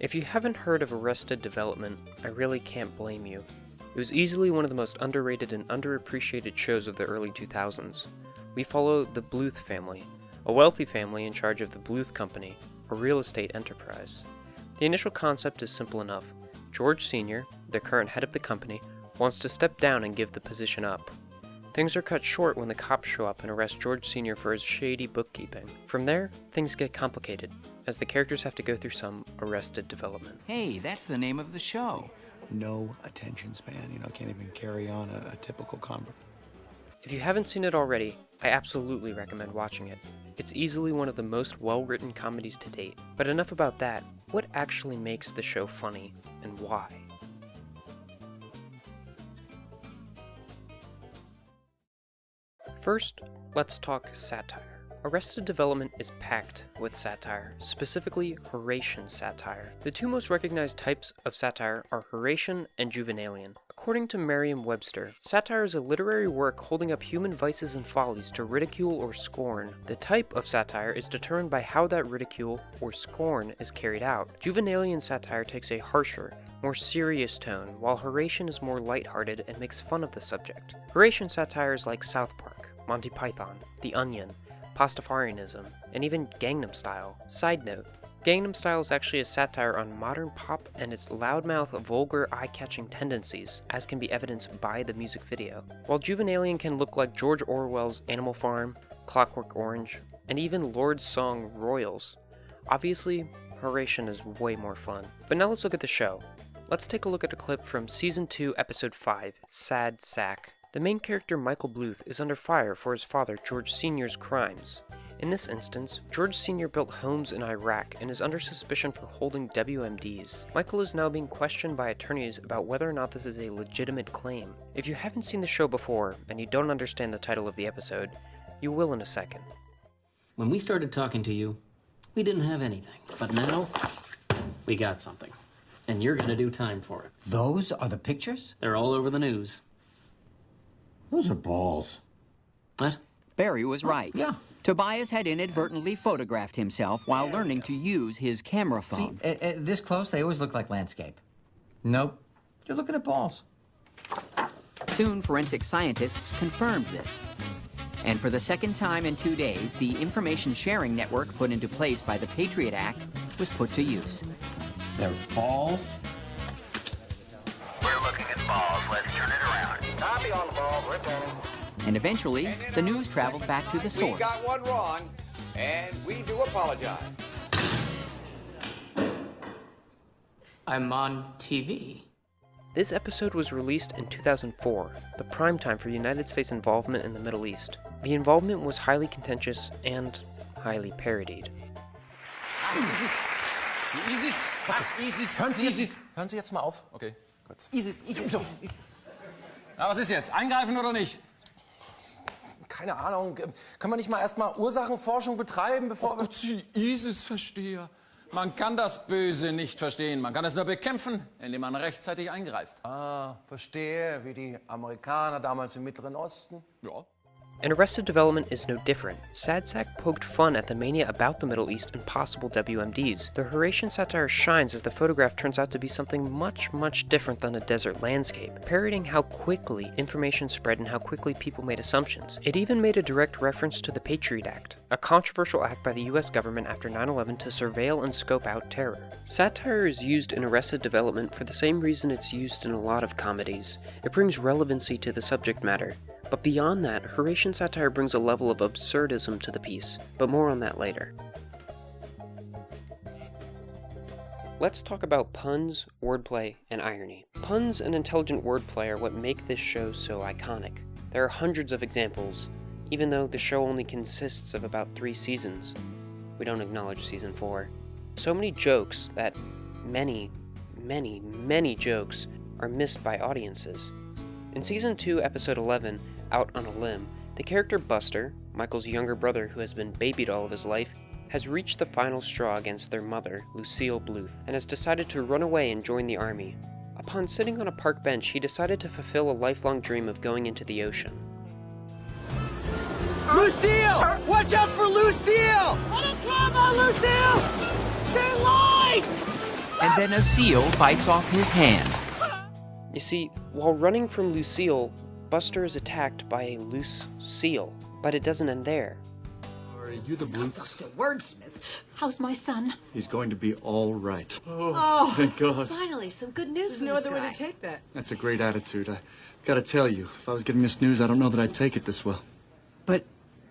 If you haven't heard of Arrested Development, I really can't blame you. It was easily one of the most underrated and underappreciated shows of the early 2000s. We follow the Bluth family, a wealthy family in charge of the Bluth Company, a real estate enterprise. The initial concept is simple enough. George Sr., the current head of the company, wants to step down and give the position up. Things are cut short when the cops show up and arrest George Sr. for his shady bookkeeping. From there, things get complicated, as the characters have to go through some Arrested Development. Hey, that's the name of the show. No attention span, can't even carry on a typical conversation. If you haven't seen it already, I absolutely recommend watching it. It's easily one of the most well-written comedies to date. But enough about that. What actually makes the show funny, and why? First, let's talk satire. Arrested Development is packed with satire, specifically Horatian satire. The two most recognized types of satire are Horatian and Juvenalian. According to Merriam-Webster, satire is a literary work holding up human vices and follies to ridicule or scorn. The type of satire is determined by how that ridicule or scorn is carried out. Juvenalian satire takes a harsher, more serious tone, while Horatian is more lighthearted and makes fun of the subject. Horatian satire is like South Park, Monty Python, The Onion, Pastafarianism, and even Gangnam Style. Side note, Gangnam Style is actually a satire on modern pop and its loudmouth, vulgar, eye-catching tendencies, as can be evidenced by the music video. While Juvenalian can look like George Orwell's Animal Farm, Clockwork Orange, and even Lord's song Royals, obviously, Horatian is way more fun. But now let's look at the show. Let's take a look at a clip from Season 2, Episode 5, Sad Sack. The main character, Michael Bluth, is under fire for his father, George Sr.'s crimes. In this instance, George Sr. built homes in Iraq and is under suspicion for holding WMDs. Michael is now being questioned by attorneys about whether or not this is a legitimate claim. If you haven't seen the show before, and you don't understand the title of the episode, you will in a second. When we started talking to you, we didn't have anything. But now, we got something. And you're gonna do time for it. Those are the pictures? They're all over the news. Those are balls. What? Barry was right. Yeah. Tobias had inadvertently photographed himself while learning to use his camera phone. See, this close, they always look like landscape. Nope. You're looking at balls. Soon, forensic scientists confirmed this. And for the second time in 2 days, the information sharing network put into place by the Patriot Act was put to use. They're balls? We're looking at balls. Let's turn it around. Copy on the balls. Returning. And eventually, the news traveled back to the source. We got one wrong, and we do apologize. I'm on TV. This episode was released in 2004, the prime time for United States involvement in the Middle East. The involvement was highly contentious and highly parodied. Hören Sie jetzt mal auf. Okay, gut. ISIS. Na, was ist jetzt? Eingreifen oder nicht? Keine Ahnung. Können wir nicht mal erstmal Ursachenforschung betreiben, bevor wir... Sie ISIS-Versteher. Man kann das Böse nicht verstehen. Man kann es nur bekämpfen, indem man rechtzeitig eingreift. Ah, verstehe. Wie die Amerikaner damals im Mittleren Osten. Ja. And Arrested Development is no different. Sad Sack poked fun at the mania about the Middle East and possible WMDs. The Horatian satire shines as the photograph turns out to be something much, much different than a desert landscape, parodying how quickly information spread and how quickly people made assumptions. It even made a direct reference to the Patriot Act, a controversial act by the US government after 9/11 to surveil and scope out terror. Satire is used in Arrested Development for the same reason it's used in a lot of comedies. It brings relevancy to the subject matter. But beyond that, Horatian satire brings a level of absurdism to the piece, but more on that later. Let's talk about puns, wordplay, and irony. Puns and intelligent wordplay are what make this show so iconic. There are hundreds of examples, even though the show only consists of about 3 seasons. We don't acknowledge season 4. So many jokes that many jokes are missed by audiences. In Season 2, Episode 11, Out on a Limb, the character Buster, Michael's younger brother who has been babied all of his life, has reached the final straw against their mother, Lucille Bluth, and has decided to run away and join the army. Upon sitting on a park bench, he decided to fulfill a lifelong dream of going into the ocean. Lucille! Watch out for Lucille! And then a seal bites off his hand. You see, while running from Lucille, Buster is attacked by a loose seal, but it doesn't end there. Are you the Bluths? Dr. Wordsmith, how's my son? He's going to be all right. Oh, Thank God. finally, some good news There's from no this other way guy. to take that. That's a great attitude. I gotta tell you, if I was getting this news, I don't know that I'd take it this well. But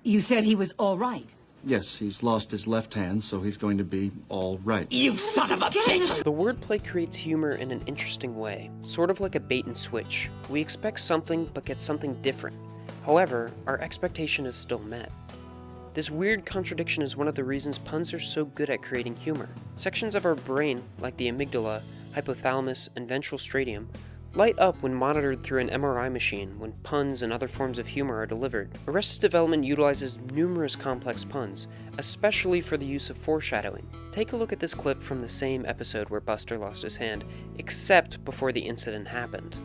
you said he was all right. Yes, he's lost his left hand, so he's going to be all right. You son of a bitch! The wordplay creates humor in an interesting way, sort of like a bait and switch. We expect something but get something different. However, our expectation is still met. This weird contradiction is one of the reasons puns are so good at creating humor. Sections of our brain, like the amygdala, hypothalamus, and ventral striatum, light up when monitored through an MRI machine when puns and other forms of humor are delivered. Arrested Development utilizes numerous complex puns, especially for the use of foreshadowing. Take a look at this clip from the same episode where Buster lost his hand, except before the incident happened.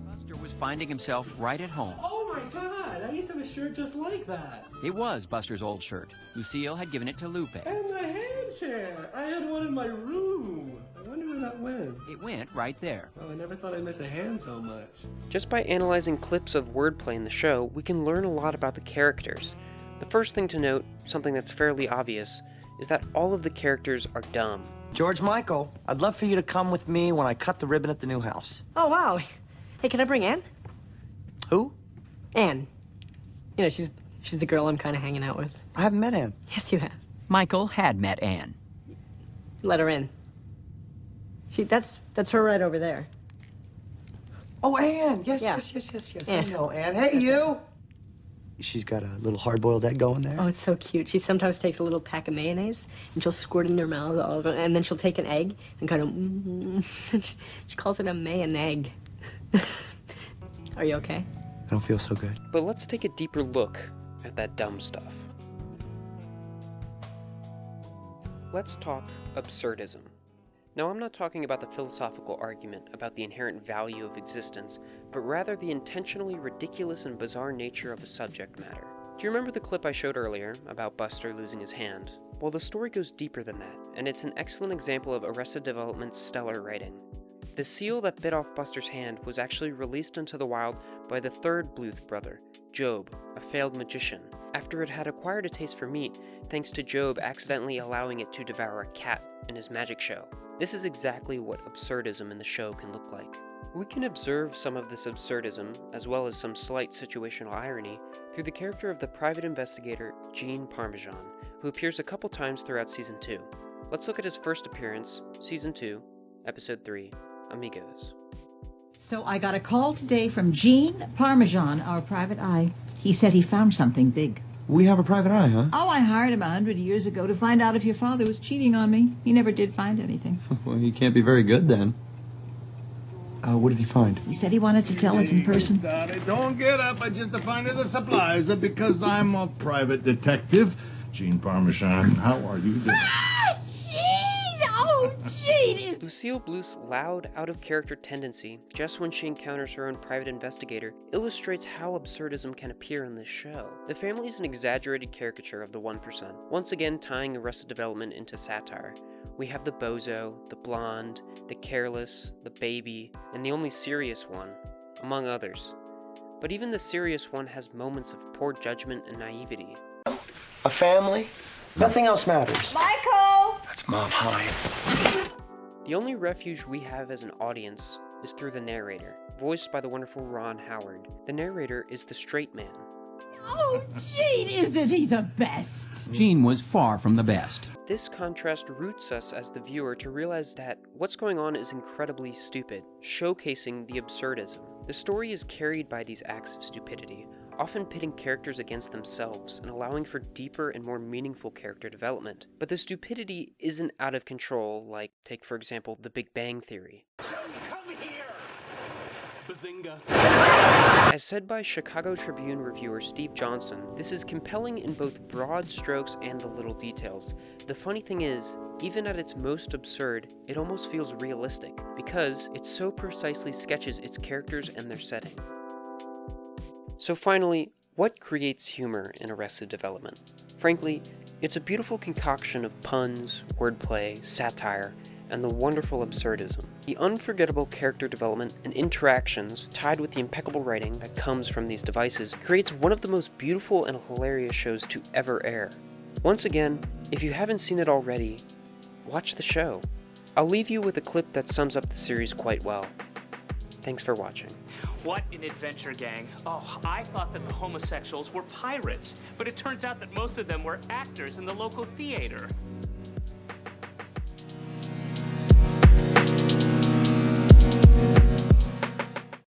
Buster was finding himself right at home. Oh my God, I used to have a shirt just like that. It was Buster's old shirt. Lucille had given it to Lupe. And the hand chair. I had one in my room. I wonder where that went. It went right there. Oh, I never thought I'd miss a hand so much. Just by analyzing clips of wordplay in the show, we can learn a lot about the characters. The first thing to note, something that's fairly obvious, is that all of the characters are dumb. George Michael, I'd love for you to come with me when I cut the ribbon at the new house. Oh, wow. Hey, can I bring Anne? Who? Anne. You know, she's the girl I'm kind of hanging out with. I haven't met Ann. Yes, you have. Michael had met Anne. Let her in. That's her right over there. Oh, Ann. Yes, Yeah. yes. Ann. I know Ann. Hey, you. She's got a little hard-boiled egg going there. Oh, it's so cute. She sometimes takes a little pack of mayonnaise and she'll squirt it in her mouth, all over, and then she'll take an egg and kind of. She calls it a may-and-egg. Are you okay? I don't feel so good. But let's take a deeper look at that dumb stuff. Let's talk absurdism. Now, I'm not talking about the philosophical argument about the inherent value of existence, but rather the intentionally ridiculous and bizarre nature of a subject matter. Do you remember the clip I showed earlier about Buster losing his hand? Well, the story goes deeper than that, and it's an excellent example of Arrested Development's stellar writing. The seal that bit off Buster's hand was actually released into the wild by the third Bluth brother, Job, a failed magician, after it had acquired a taste for meat thanks to Job accidentally allowing it to devour a cat in his magic show. This is exactly what absurdism in the show can look like. We can observe some of this absurdism, as well as some slight situational irony, through the character of the private investigator Gene Parmesan, who appears a couple times throughout Season 2. Let's look at his first appearance, Season 2, Episode 3, Amigos. So I got a call today from Gene Parmesan, our private eye. He said he found something big. We have a private eye, huh? Oh, I hired him 100 years ago to find out if your father was cheating on me. He never did find anything. Well, he can't be very good then. What did he find? He said he wanted to tell us in person. Daddy, don't get up. I just find the supplies because I'm a private detective. Gene Parmesan, how are you doing? Oh, Gene! Lucille Bluth's loud, out-of-character tendency, just when she encounters her own private investigator, illustrates how absurdism can appear in this show. The family is an exaggerated caricature of the 1%, once again tying Arrested Development into satire. We have the bozo, the blonde, the careless, the baby, and the only serious one, among others. But even the serious one has moments of poor judgment and naivety. A family? Nothing else matters. Michael! That's Mom Holly. The only refuge we have as an audience is through the narrator, voiced by the wonderful Ron Howard. The narrator is the straight man. Oh, Gene, isn't he the best? Gene was far from the best. This contrast roots us as the viewer to realize that what's going on is incredibly stupid, showcasing the absurdism. The story is carried by these acts of stupidity, often pitting characters against themselves and allowing for deeper and more meaningful character development. But the stupidity isn't out of control, like, take for example, The Big Bang Theory. Come here! Bazinga. As said by Chicago Tribune reviewer Steve Johnson, this is compelling in both broad strokes and the little details. The funny thing is, even at its most absurd, it almost feels realistic, because it so precisely sketches its characters and their setting. So finally, what creates humor in Arrested Development? Frankly, it's a beautiful concoction of puns, wordplay, satire, and the wonderful absurdism. The unforgettable character development and interactions, tied with the impeccable writing that comes from these devices, creates one of the most beautiful and hilarious shows to ever air. Once again, if you haven't seen it already, watch the show. I'll leave you with a clip that sums up the series quite well. Thanks for watching. What an adventure, gang. Oh, I thought that the homosexuals were pirates, but it turns out that most of them were actors in the local theater.